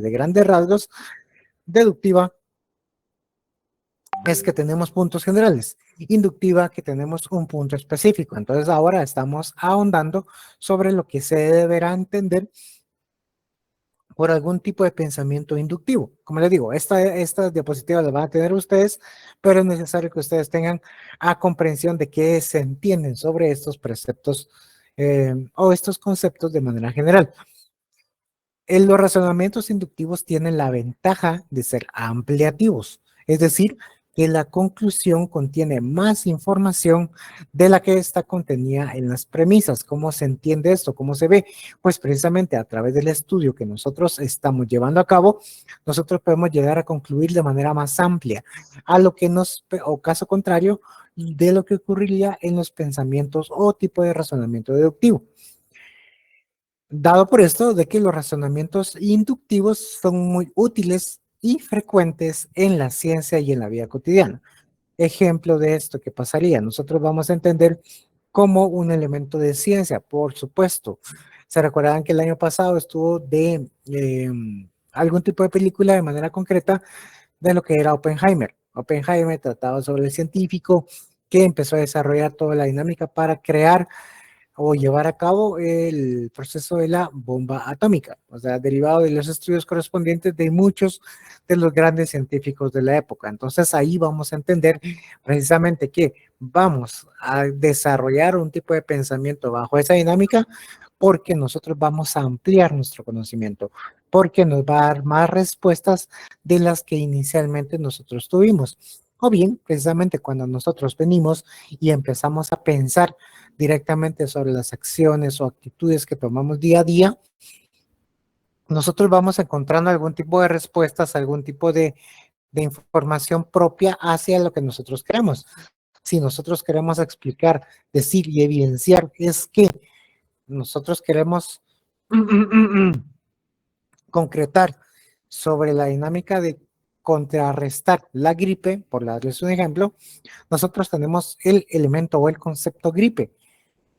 de grandes rasgos, deductiva es que tenemos puntos generales, inductiva que tenemos un punto específico. Entonces ahora estamos ahondando sobre lo que se deberá entender por algún tipo de pensamiento inductivo. Como les digo, estas diapositivas las van a tener ustedes, pero es necesario que ustedes tengan a comprensión de qué se entienden sobre estos preceptos o estos conceptos de manera general. Los razonamientos inductivos tienen la ventaja de ser ampliativos, es decir, que la conclusión contiene más información de la que está contenida en las premisas. ¿Cómo se entiende esto? ¿Cómo se ve? Pues precisamente a través del estudio que nosotros estamos llevando a cabo, nosotros podemos llegar a concluir de manera más amplia a lo que o caso contrario, de lo que ocurriría en los pensamientos o tipo de razonamiento deductivo. Dado por esto de que los razonamientos inductivos son muy útiles y frecuentes en la ciencia y en la vida cotidiana. Ejemplo de esto que pasaría, nosotros vamos a entender como un elemento de ciencia, por supuesto. Se recordarán que el año pasado estuvo de algún tipo de película de manera concreta de lo que era Oppenheimer. Oppenheimer trataba sobre el científico que empezó a desarrollar toda la dinámica para crear o llevar a cabo el proceso de la bomba atómica, o sea, derivado de los estudios correspondientes de muchos de los grandes científicos de la época. Entonces ahí vamos a entender precisamente que vamos a desarrollar un tipo de pensamiento bajo esa dinámica porque nosotros vamos a ampliar nuestro conocimiento, porque nos va a dar más respuestas de las que inicialmente nosotros tuvimos. O bien, precisamente cuando nosotros venimos y empezamos a pensar directamente sobre las acciones o actitudes que tomamos día a día, nosotros vamos encontrando algún tipo de respuestas, algún tipo de información propia hacia lo que nosotros queremos. Si nosotros queremos explicar, decir y evidenciar, es que nosotros queremos concretar sobre la dinámica de contrarrestar la gripe, por darles un ejemplo, nosotros tenemos el elemento o el concepto gripe.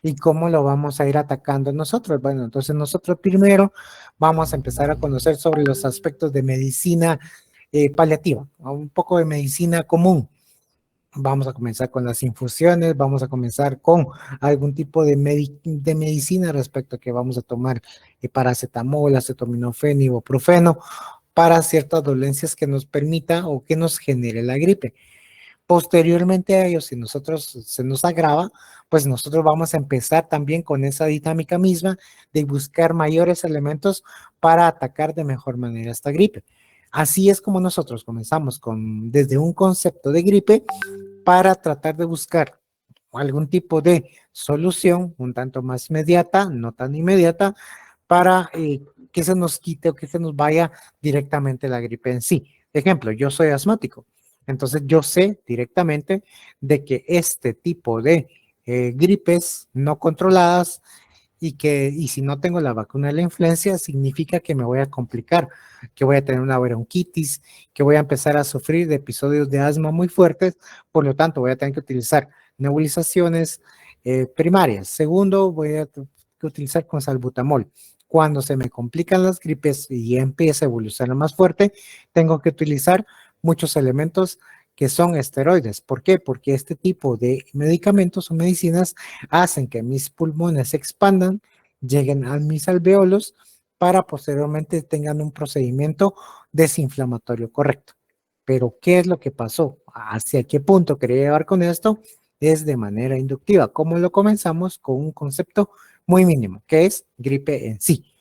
¿Y cómo lo vamos a ir atacando nosotros? Bueno, entonces nosotros primero vamos a empezar a conocer sobre los aspectos de medicina paliativa, un poco de medicina común. Vamos a comenzar con las infusiones, vamos a comenzar con algún tipo de medicina respecto a que vamos a tomar paracetamol, acetaminofén, ibuprofeno para ciertas dolencias que nos permita o que nos genere la gripe. Posteriormente a ello, si nosotros se nos agrava, pues nosotros vamos a empezar también con esa dinámica misma de buscar mayores elementos para atacar de mejor manera esta gripe. Así es como nosotros comenzamos desde un concepto de gripe para tratar de buscar algún tipo de solución un tanto más inmediata, no tan inmediata, para que se nos quite o que se nos vaya directamente la gripe en sí. Ejemplo, yo soy asmático. Entonces yo sé directamente de que este tipo de gripes no controladas y si no tengo la vacuna de la influenza significa que me voy a complicar, que voy a tener una bronquitis, que voy a empezar a sufrir de episodios de asma muy fuertes, por lo tanto voy a tener que utilizar nebulizaciones primarias. Segundo, voy a utilizar con salbutamol. Cuando se me complican las gripes y empieza a evolucionar más fuerte, tengo que utilizar muchos elementos que son esteroides. ¿Por qué? Porque este tipo de medicamentos o medicinas hacen que mis pulmones se expandan, lleguen a mis alveolos para posteriormente tengan un procedimiento desinflamatorio correcto. Pero, ¿qué es lo que pasó? ¿Hacia qué punto quería llevar con esto? Es de manera inductiva. ¿Cómo lo comenzamos? Con un concepto muy mínimo, que es gripe en sí.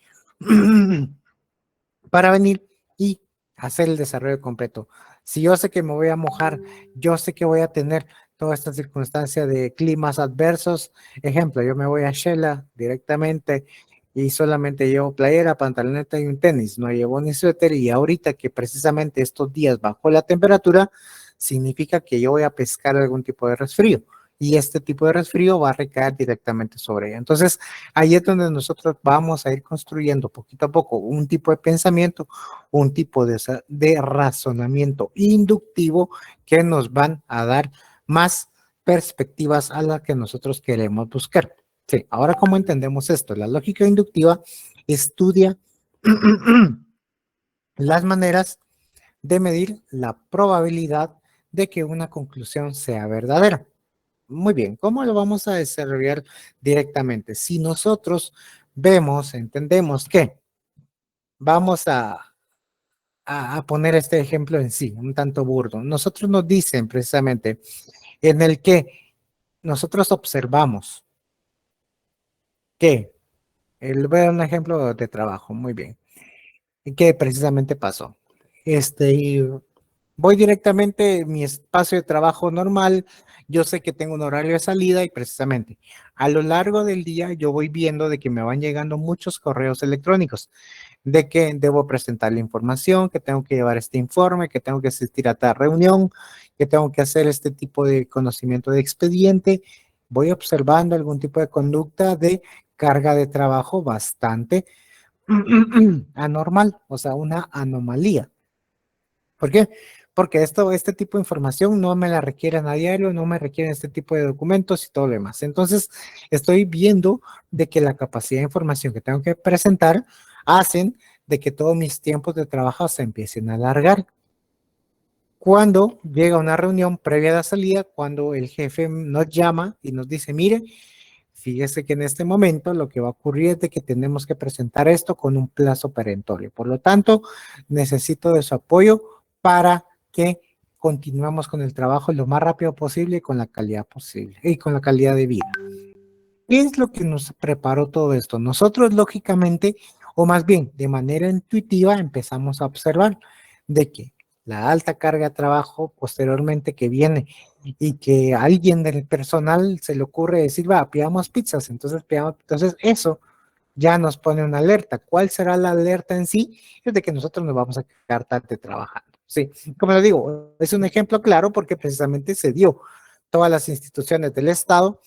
Para venir y hacer el desarrollo completo. Si yo sé que me voy a mojar, yo sé que voy a tener toda esta circunstancia de climas adversos. Ejemplo, yo me voy a Shela directamente y solamente llevo playera, pantaloneta y un tenis. No llevo ni suéter y ahorita que precisamente estos días bajó la temperatura, significa que yo voy a pescar algún tipo de resfrío. Y este tipo de resfrío va a recaer directamente sobre ella. Entonces, ahí es donde nosotros vamos a ir construyendo poquito a poco un tipo de pensamiento, un tipo de razonamiento inductivo que nos van a dar más perspectivas a las que nosotros queremos buscar. Sí, ahora, ¿cómo entendemos esto? La lógica inductiva estudia las maneras de medir la probabilidad de que una conclusión sea verdadera. Muy bien, ¿cómo lo vamos a desarrollar directamente? Si nosotros vemos, entendemos que vamos a poner este ejemplo en sí, un tanto burdo. Nosotros nos dicen precisamente en el que nosotros observamos que, voy a dar un ejemplo de trabajo, muy bien, que precisamente pasó. Y voy directamente a mi espacio de trabajo normal, yo sé que tengo un horario de salida y precisamente a lo largo del día yo voy viendo de que me van llegando muchos correos electrónicos de que debo presentar la información, que tengo que llevar este informe, que tengo que asistir a tal reunión, que tengo que hacer este tipo de conocimiento de expediente. Voy observando algún tipo de conducta de carga de trabajo bastante anormal, o sea, una anomalía. ¿Por qué? Porque este tipo de información no me la requieren a diario, no me requieren este tipo de documentos y todo lo demás. Entonces, estoy viendo de que la capacidad de información que tengo que presentar hacen de que todos mis tiempos de trabajo se empiecen a alargar. Cuando llega una reunión previa a la salida, cuando el jefe nos llama y nos dice, mire, fíjese que en este momento lo que va a ocurrir es de que tenemos que presentar esto con un plazo perentorio. Por lo tanto, necesito de su apoyo para que continuemos con el trabajo lo más rápido posible y con la calidad posible y con la calidad de vida. ¿Qué es lo que nos preparó todo esto? Nosotros, lógicamente, o más bien de manera intuitiva, empezamos a observar de que la alta carga de trabajo posteriormente que viene y que a alguien del personal se le ocurre decir, va, pidamos pizzas, entonces eso ya nos pone una alerta. ¿Cuál será la alerta en sí? Es de que nosotros nos vamos a quedar tarde trabajando. Sí, como le digo, es un ejemplo claro porque precisamente se dio todas las instituciones del Estado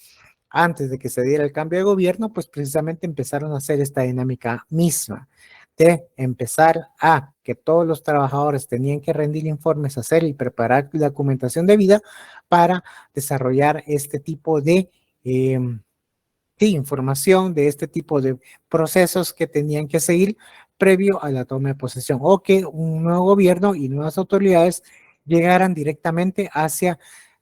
antes de que se diera el cambio de gobierno, pues precisamente empezaron a hacer esta dinámica misma de empezar a que todos los trabajadores tenían que rendir informes, hacer y preparar la documentación debida para desarrollar este tipo de información, de este tipo de procesos que tenían que seguir previo a la toma de posesión o que un nuevo gobierno y nuevas autoridades llegaran directamente hacia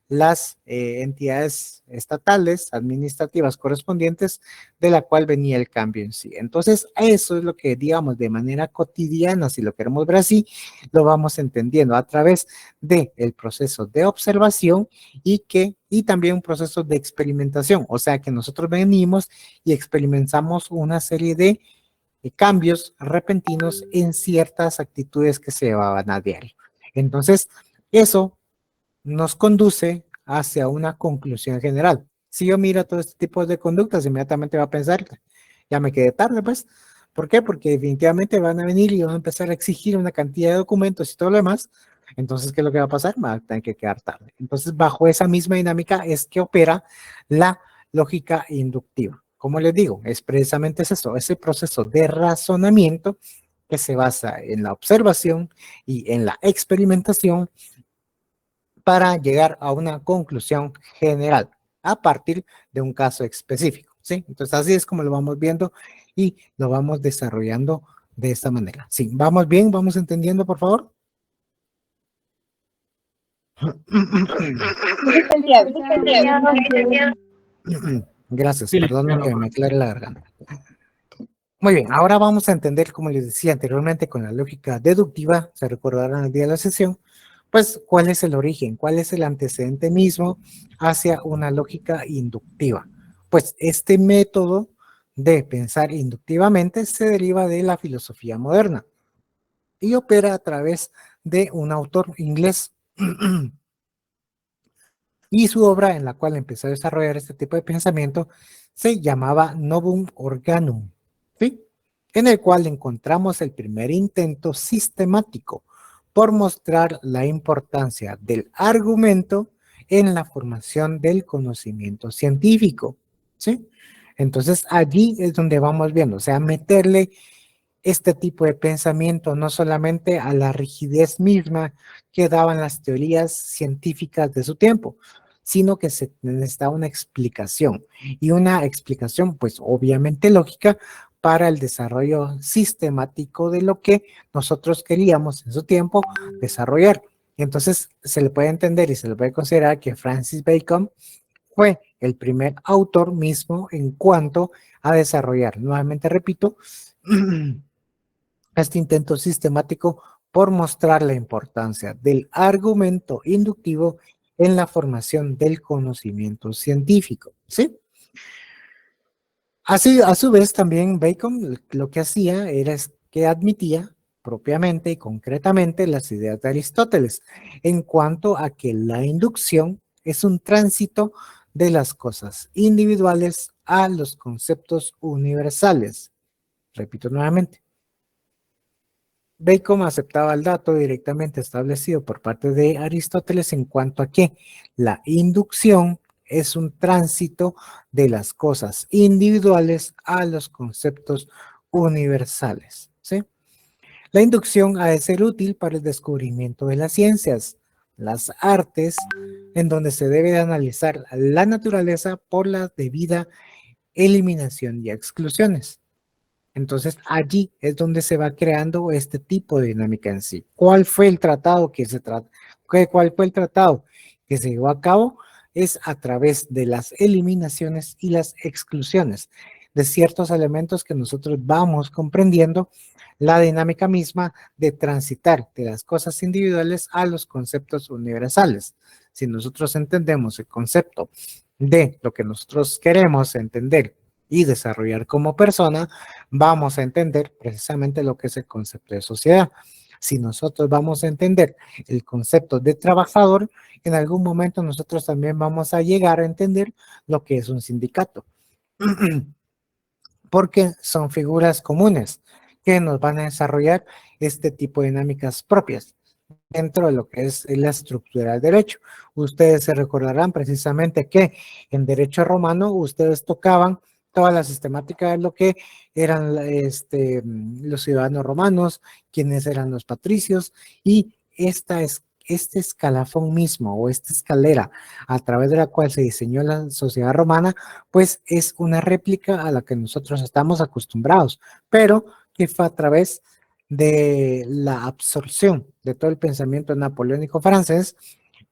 las entidades estatales, administrativas correspondientes, de la cual venía el cambio en sí. Entonces, eso es lo que, digamos, de manera cotidiana, si lo queremos ver así, lo vamos entendiendo a través del proceso de observación y también un proceso de experimentación, o sea que nosotros venimos y experimentamos una serie de cambios repentinos en ciertas actitudes que se llevaban a diario. Entonces, eso nos conduce hacia una conclusión general. Si yo miro todo este tipo de conductas, inmediatamente va a pensar, ya me quedé tarde, pues. ¿Por qué? Porque definitivamente van a venir y van a empezar a exigir una cantidad de documentos y todo lo demás. Entonces, ¿qué es lo que va a pasar? Va a tener que quedar tarde. Entonces, bajo esa misma dinámica es que opera la lógica inductiva. Como les digo, es precisamente eso, ese proceso de razonamiento que se basa en la observación y en la experimentación para llegar a una conclusión general a partir de un caso específico, ¿sí? Entonces así es como lo vamos viendo y lo vamos desarrollando de esta manera. Sí, ¿vamos bien? ¿Vamos entendiendo, por favor? Gracias, Sí, perdón que me aclare la garganta. Muy bien, ahora vamos a entender, como les decía anteriormente, con la lógica deductiva, se recordarán el día de la sesión, pues cuál es el origen, cuál es el antecedente mismo hacia una lógica inductiva. Pues este método de pensar inductivamente se deriva de la filosofía moderna y opera a través de un autor inglés y su obra en la cual empezó a desarrollar este tipo de pensamiento se llamaba Novum Organum, ¿sí? En el cual encontramos el primer intento sistemático por mostrar la importancia del argumento en la formación del conocimiento científico, ¿sí? Entonces allí es donde vamos viendo, o sea, meterle este tipo de pensamiento no solamente a la rigidez misma que daban las teorías científicas de su tiempo, sino que se necesitaba una explicación y una explicación pues obviamente lógica para el desarrollo sistemático de lo que nosotros queríamos en su tiempo desarrollar. Y entonces se le puede entender y se le puede considerar que Francis Bacon fue el primer autor mismo en cuanto a desarrollar, nuevamente repito, este intento sistemático por mostrar la importancia del argumento inductivo en la formación del conocimiento científico, ¿sí? Así, a su vez, también Bacon lo que hacía era que admitía propiamente y concretamente las ideas de Aristóteles en cuanto a que la inducción es un tránsito de las cosas individuales a los conceptos universales. Repito nuevamente, Bacon aceptaba el dato directamente establecido por parte de Aristóteles en cuanto a que la inducción es un tránsito de las cosas individuales a los conceptos universales, ¿sí? La inducción ha de ser útil para el descubrimiento de las ciencias, las artes, en donde se debe de analizar la naturaleza por la debida eliminación y exclusiones. Entonces allí es donde se va creando este tipo de dinámica en sí. ¿Cuál fue el tratado que se trató? ¿Cuál fue el tratado que se llevó a cabo? Es a través de las eliminaciones y las exclusiones de ciertos elementos que nosotros vamos comprendiendo la dinámica misma de transitar de las cosas individuales a los conceptos universales. Si nosotros entendemos el concepto de lo que nosotros queremos entender y desarrollar como persona, vamos a entender precisamente lo que es el concepto de sociedad. Si nosotros vamos a entender el concepto de trabajador, en algún momento nosotros también vamos a llegar a entender lo que es un sindicato. Porque son figuras comunes que nos van a desarrollar este tipo de dinámicas propias dentro de lo que es la estructura del derecho. Ustedes se recordarán precisamente que en derecho romano ustedes tocaban toda la sistemática de lo que eran los ciudadanos romanos, quienes eran los patricios, y este escalafón mismo o esta escalera a través de la cual se diseñó la sociedad romana, pues es una réplica a la que nosotros estamos acostumbrados, pero que fue a través de la absorción de todo el pensamiento napoleónico francés,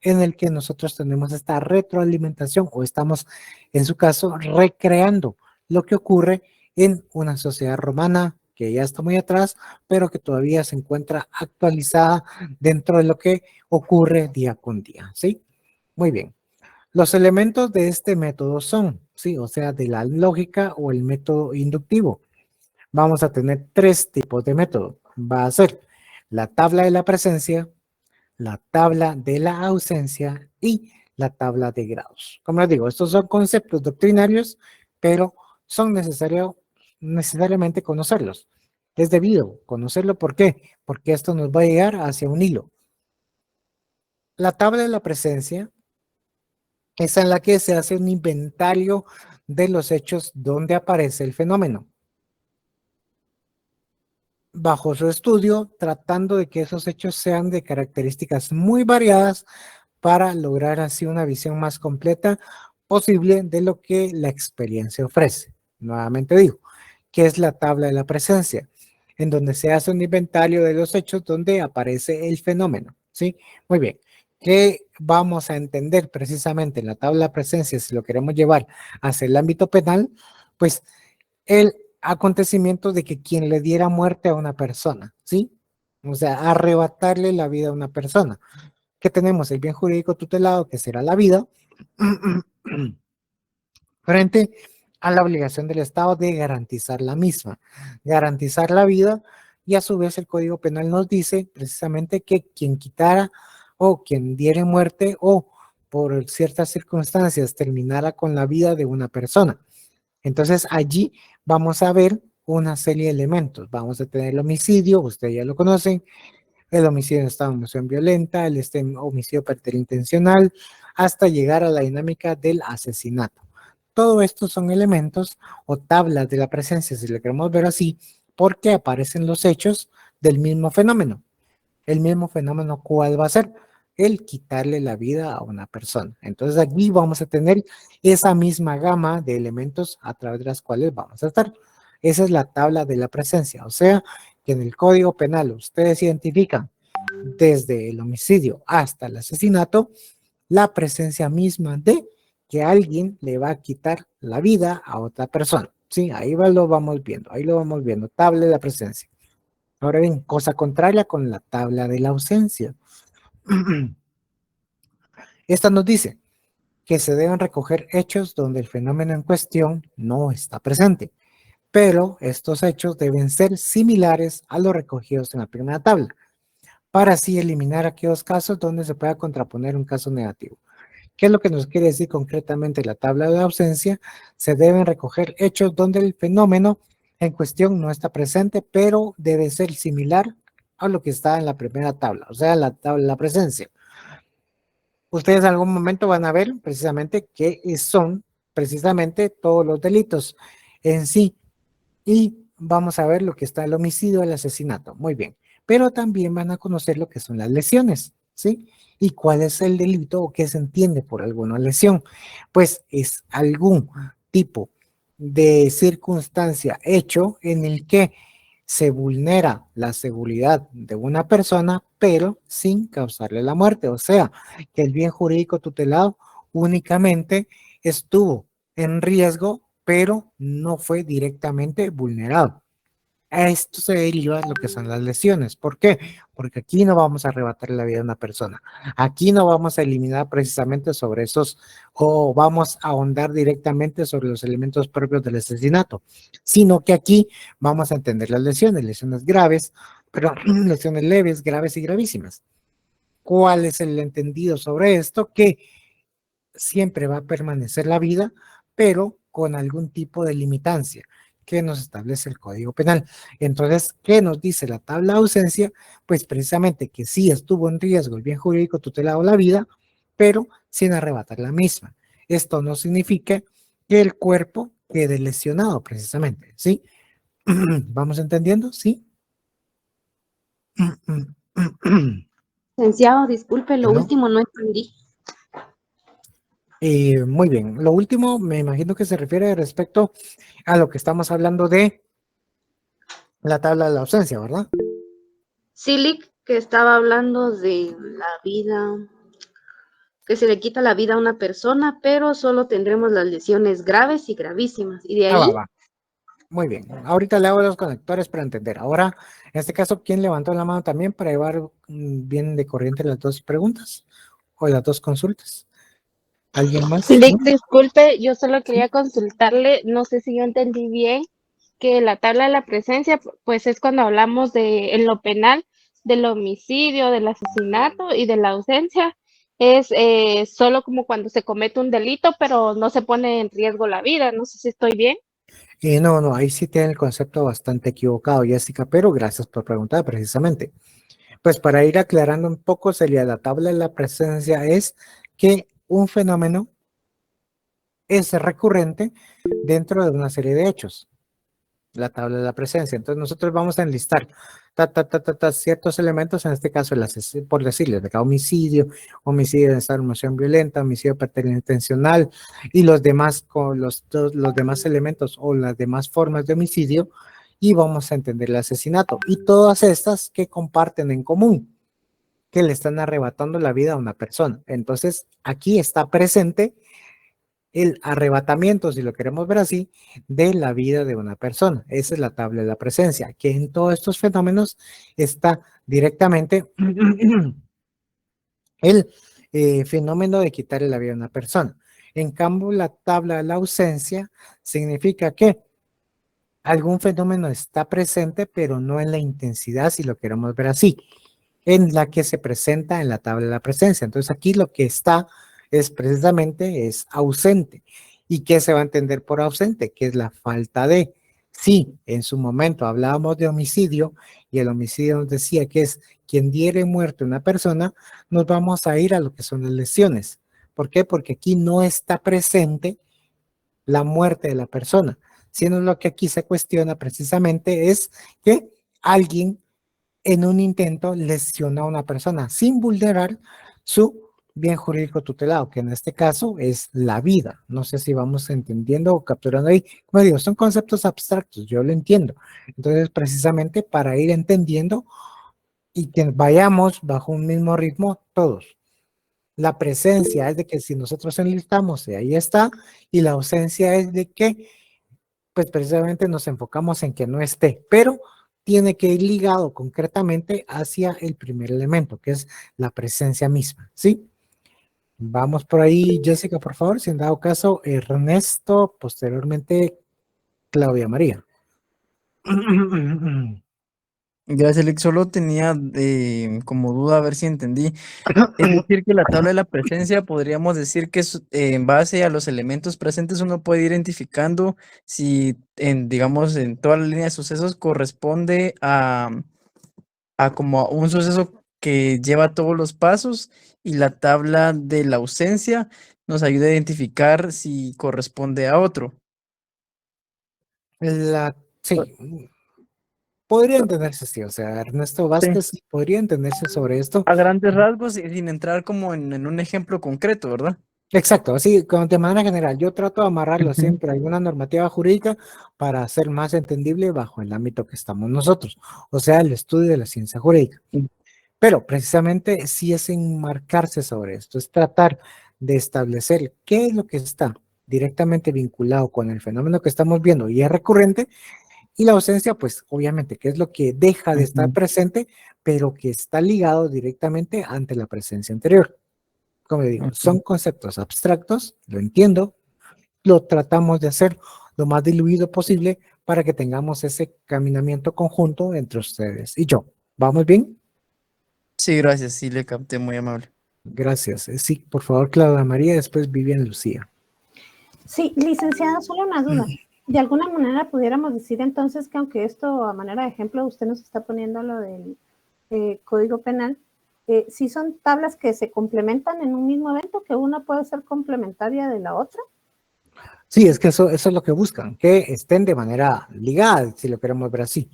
en el que nosotros tenemos esta retroalimentación o estamos, en su caso, recreando lo que ocurre en una sociedad romana que ya está muy atrás, pero que todavía se encuentra actualizada dentro de lo que ocurre día con día, ¿sí? Muy bien. Los elementos de este método son, sí, o sea, de la lógica o el método inductivo. Vamos a tener tres tipos de método. Va a ser la tabla de la presencia, la tabla de la ausencia y la tabla de grados. Como les digo, estos son conceptos doctrinarios, pero son necesariamente conocerlos. Es debido conocerlo. ¿Por qué? Porque esto nos va a llegar hacia un hilo. La tabla de la presencia es en la que se hace un inventario de los hechos donde aparece el fenómeno, bajo su estudio, tratando de que esos hechos sean de características muy variadas para lograr así una visión más completa posible de lo que la experiencia ofrece. Nuevamente digo, que es la tabla de la presencia, en donde se hace un inventario de los hechos donde aparece el fenómeno, ¿sí? Muy bien. ¿Qué vamos a entender precisamente en la tabla de la presencia si lo queremos llevar hacia el ámbito penal? Pues el acontecimiento de que quien le diera muerte a una persona, ¿sí? O sea, arrebatarle la vida a una persona. Que tenemos el bien jurídico tutelado, que será la vida, frente a la obligación del Estado de garantizar la misma, garantizar la vida, y a su vez el Código Penal nos dice precisamente que quien quitara o quien diere muerte o por ciertas circunstancias terminara con la vida de una persona. Entonces allí vamos a ver una serie de elementos. Vamos a tener el homicidio, ustedes ya lo conocen, el homicidio en estado de emoción violenta, el homicidio preterintencional, hasta llegar a la dinámica del asesinato. Todo esto son elementos o tablas de la presencia, si lo queremos ver así, porque aparecen los hechos del mismo fenómeno. El mismo fenómeno, ¿cuál va a ser? El quitarle la vida a una persona. Entonces aquí vamos a tener esa misma gama de elementos a través de las cuales vamos a estar Esa es la tabla de la presencia, o sea, que en el Código Penal ustedes identifican desde el homicidio hasta el asesinato la presencia misma de que alguien le va a quitar la vida a otra persona. Sí, lo vamos viendo, ahí lo vamos viendo, tabla de la presencia. Ahora bien, cosa contraria con la tabla de la ausencia. Esta nos dice que se deben recoger hechos donde el fenómeno en cuestión no está presente, pero estos hechos deben ser similares a los recogidos en la primera tabla, para así eliminar aquellos casos donde se pueda contraponer un caso negativo. ¿Qué es lo que nos quiere decir concretamente la tabla de ausencia? Se deben recoger hechos donde el fenómeno en cuestión no está presente, pero debe ser similar a lo que está en la primera tabla, o sea, la tabla de la presencia. Ustedes en algún momento van a ver precisamente qué son precisamente todos los delitos en sí. Y vamos a ver lo que está el homicidio, el asesinato. Muy bien. Pero también van a conocer lo que son las lesiones, ¿sí? Y cuál es el delito o qué se entiende por alguna lesión. Pues es algún tipo de circunstancia, hecho en el que se vulnera la seguridad de una persona, pero sin causarle la muerte. O sea, que el bien jurídico tutelado únicamente estuvo en riesgo, pero no fue directamente vulnerado. A esto se deriva lo que son las lesiones. ¿Por qué? Porque aquí no vamos a arrebatar la vida de una persona. Aquí no vamos a eliminar precisamente sobre esos o vamos a ahondar directamente sobre los elementos propios del asesinato, sino que aquí vamos a entender las lesiones graves, pero lesiones leves, graves y gravísimas. ¿Cuál es el entendido sobre esto? Que siempre va a permanecer la vida, pero con algún tipo de limitancia que nos establece el Código Penal. Entonces, ¿qué nos dice la tabla de ausencia? Pues precisamente que sí estuvo en riesgo el bien jurídico tutelado la vida, pero sin arrebatar la misma. Esto no significa que el cuerpo quede lesionado precisamente, ¿sí? ¿Vamos entendiendo? ¿Sí? Licenciado, disculpe, lo Bueno, último no entendí. muy bien. Lo último, me imagino que se refiere respecto a lo que estamos hablando de la tabla de la ausencia, ¿verdad? Silic, que estaba hablando de la vida, que se le quita la vida a una persona, pero solo tendremos las lesiones graves y gravísimas. Y de Ah, va, ahí, va. Muy bien. Ahorita le hago los conectores para entender. Ahora, en este caso, ¿quién levantó la mano también para llevar bien de corriente las dos preguntas o las dos consultas? ¿Alguien más? Lick, ¿No? disculpe, yo solo Sí. quería consultarle, no sé si yo entendí bien, que la tabla de la presencia, pues es cuando hablamos de, en lo penal, del homicidio, del asesinato y de la ausencia, es solo como cuando se comete un delito, pero no se pone en riesgo la vida, no sé si estoy bien. No, no, ahí sí tiene el concepto bastante equivocado, Jessica, pero gracias por preguntar precisamente. Pues para ir aclarando un poco, sería la tabla de la presencia es que un fenómeno es recurrente dentro de una serie de hechos. La tabla de la presencia. Entonces nosotros vamos a enlistar ciertos elementos, en este caso, por decirles, de cada homicidio, homicidio de estado de emoción violenta, homicidio paternal intencional y los demás, con los demás elementos o las demás formas de homicidio, y vamos a entender el asesinato. Y todas estas que comparten en común, que le están arrebatando la vida a una persona. Entonces, aquí está presente el arrebatamiento, si lo queremos ver así, de la vida de una persona. Esa es la tabla de la presencia, que en todos estos fenómenos está directamente el fenómeno de quitarle la vida a una persona. En cambio, la tabla de la ausencia significa que algún fenómeno está presente, pero no en la intensidad, si lo queremos ver así, en la que se presenta en la tabla de la presencia. Entonces aquí lo que está es precisamente es ausente. ¿Y qué se va a entender por ausente? Que es la falta de. Sí, en su momento hablábamos de homicidio y el homicidio nos decía que es quien diere muerte a una persona, nos vamos a ir a lo que son las lesiones. ¿Por qué? Porque aquí no está presente la muerte de la persona, sino lo que aquí se cuestiona precisamente es que alguien en un intento lesiona a una persona sin vulnerar su bien jurídico tutelado, que en este caso es la vida. No sé si vamos entendiendo o capturando ahí. Como digo, son conceptos abstractos, yo lo entiendo. Entonces, precisamente para ir entendiendo y que vayamos bajo un mismo ritmo todos. La presencia es de que si nosotros enlistamos, ahí está, y la ausencia es de que, pues precisamente nos enfocamos en que no esté, pero tiene que ir ligado concretamente hacia el primer elemento, que es la presencia misma, ¿sí? Vamos por ahí, Jessica, por favor, si en dado caso, Ernesto, posteriormente, Claudia María. Gracias, Alex. Solo tenía como duda a ver si entendí. Es decir, que la tabla de la presencia podríamos decir que en base a los elementos presentes uno puede ir identificando si, digamos, en toda la línea de sucesos corresponde a como un suceso que lleva todos los pasos, y la tabla de la ausencia nos ayuda a identificar si corresponde a otro. Sí, podría entenderse, sí, o sea, Ernesto Vázquez sí podría entenderse sobre esto. A grandes rasgos y sin entrar como en un ejemplo concreto, ¿verdad? Exacto, así de manera general, yo trato de amarrarlo Ujú. siempre a alguna normativa jurídica para hacer más entendible bajo el ámbito que estamos nosotros, o sea, el estudio de la ciencia jurídica. Pero precisamente sí es enmarcarse sobre esto, es tratar de establecer qué es lo que está directamente vinculado con el fenómeno que estamos viendo y es recurrente, y la ausencia, pues obviamente, que es lo que deja de estar Ujú. presente, pero que está ligado directamente ante la presencia anterior. Como le digo, son Ujú. conceptos abstractos, lo entiendo, lo tratamos de hacer lo más diluido posible para que tengamos ese caminamiento conjunto entre ustedes y yo. ¿Vamos bien? Sí, gracias, sí le capté, muy amable. Gracias. Sí, por favor, Claudia María, después Vivian Lucía. Sí, licenciada, solo una duda. De alguna manera pudiéramos decir entonces que aunque esto a manera de ejemplo usted nos está poniendo lo del Código Penal, sí son tablas que se complementan en un mismo evento, que una puede ser complementaria de la otra. Sí, es que eso es lo que buscan, que estén de manera ligada, si lo queremos ver así.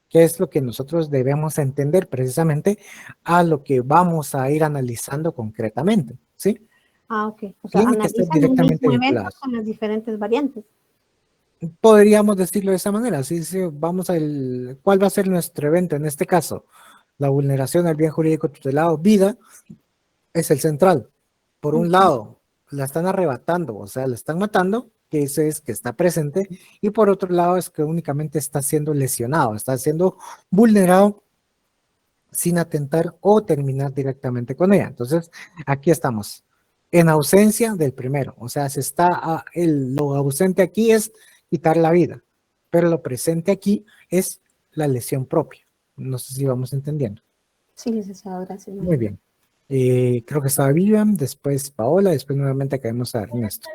¿Qué es lo que nosotros debemos entender precisamente a lo que vamos a ir analizando concretamente? ¿Sí? Ah, ok. O sea, Tiene que estar analizan un directamente mismo evento vinculados. con las diferentes variantes. Podríamos decirlo de esa manera, sí, sí, vamos al, ¿cuál va a ser nuestro evento en este caso? La vulneración al bien jurídico tutelado, vida, es el central. Por un lado, la están arrebatando, o sea, la están matando, que ese es que está presente, y por otro lado es que únicamente está siendo lesionado, está siendo vulnerado sin atentar o terminar directamente con ella. Entonces, aquí estamos, en ausencia del primero, o sea, se está, lo ausente aquí es quitar la vida, pero lo presente aquí es la lesión propia. No sé si vamos entendiendo. Sí, licenciado, gracias. Muy bien. Creo que estaba Vivian, después Paola, después nuevamente caemos a Ernesto.